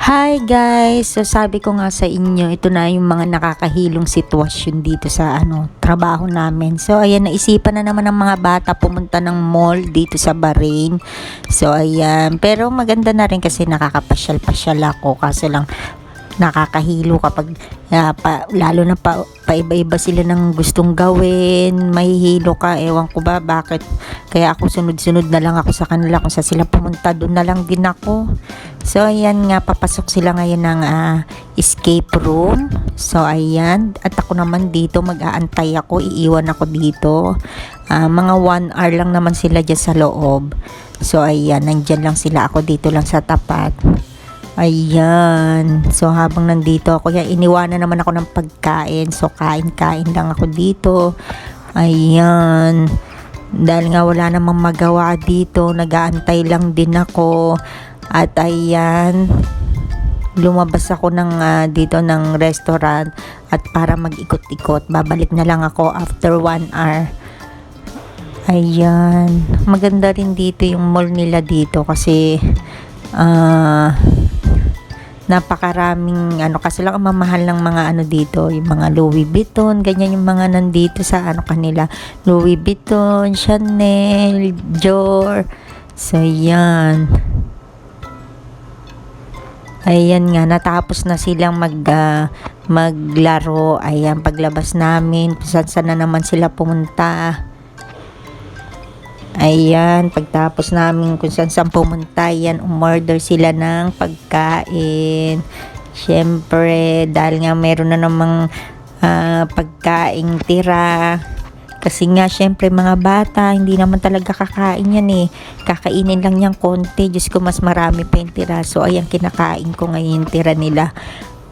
Hi guys! So sabi ko nga sa inyo, ito na yung mga nakakahilong sitwasyon dito sa trabaho namin. So ayan, naisipan na naman ng mga bata pumunta ng mall dito sa Bahrain. So ayan, pero maganda na rin kasi nakakapasyal-pasyal ako, kaso lang nakakahilo kapag lalo na paiba-iba sila ng gustong gawin, mahihilo ka, ewan ko ba bakit, kaya ako sunod-sunod na lang ako sa kanila, kung saan sila pumunta doon na lang din ako. So ayan nga, papasok sila ngayon ng escape room. So ayan, at ako naman dito mag-aantay ako, iiwan ako dito, mga 1 hour lang naman sila dyan sa loob. So ayan, nandyan lang sila, ako dito lang sa tapat. Ayan. So habang nandito ako, iniwanan naman ako ng pagkain. So kain-kain lang ako dito. Ayan. Dahil nga wala namang magawa dito, nag-aantay lang din ako. At ayan, lumabas ako dito ng restaurant at para mag-ikot-ikot. Babalik na lang ako after 1 hour. Ayan. Maganda rin dito yung mall nila dito kasi napakaraming kasi lang ang mamahal ng mga dito, yung mga Louis Vuitton, ganyan yung mga nandito sa kanila, Louis Vuitton, Chanel, Dior. So yan, ayan nga, natapos na silang maglaro. Ayan, paglabas namin, saan na naman sila pumunta. Ayan, pagtapos namin kung saan pumunta, yan, umorder sila ng pagkain. Syempre, dahil nga meron na namang pagkaing tira. Kasi nga, syempre, mga bata, hindi naman talaga kakain yan Kakainin lang yung konti. Diyos ko, mas marami pa yung tira. So, ayan, kinakain ko ngayon yung tira nila.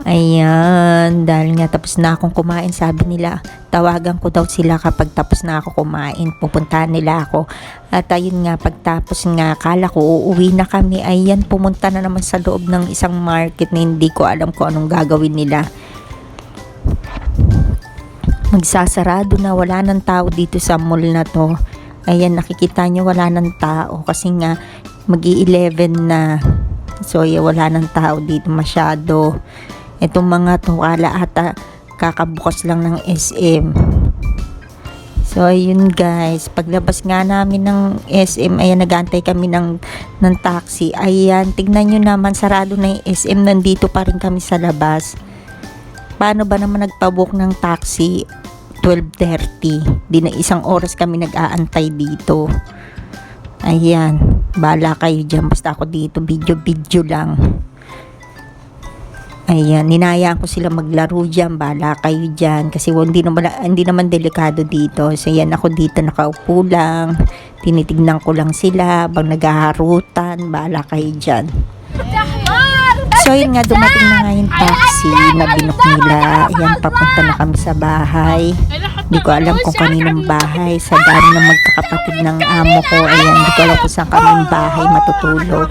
Ayan, dahil nga tapos na akong kumain, sabi nila, tawagan ko daw sila kapag tapos na ako kumain, pupuntahan nila ako. At ayun nga, pagtapos nga, akala ko uuwi na kami. Ayan, pumunta na naman sa loob ng isang market na hindi ko alam kung anong gagawin nila. Magsasarado na, wala ng tao dito sa mall na to. Ayan, nakikita nyo, wala ng tao kasi nga mag-11 na. So wala ng tao dito masyado. Itong mga to, ata kakabukas lang ng SM. So ayun guys, paglabas nga namin ng SM, ayan, nagantay kami ng taxi. Ayan, tignan nyo naman, sarado na yung SM, nandito pa rin kami sa labas. Paano ba naman nagpabook ng taxi? 12:30, di na 1 oras kami nag-aantay dito. Ayan, bahala kayo dyan, basta ako dito video lang. Ayan, ninayaan ko sila maglaro dyan, bahala kayo dyan kasi hindi naman delikado dito. So ayan, ako dito nakaupo lang, tinitignan ko lang sila habang naghaharutan, bahala kayo dyan. So yun nga, dumating na nga yung taxi na binook nila. Ayan, papunta na kami sa bahay. Hindi ko alam kung kaninong bahay, sa dami ng magkakapatid ng amo ko. Ayan, hindi ko alam kung saan kaming bahay matutulog.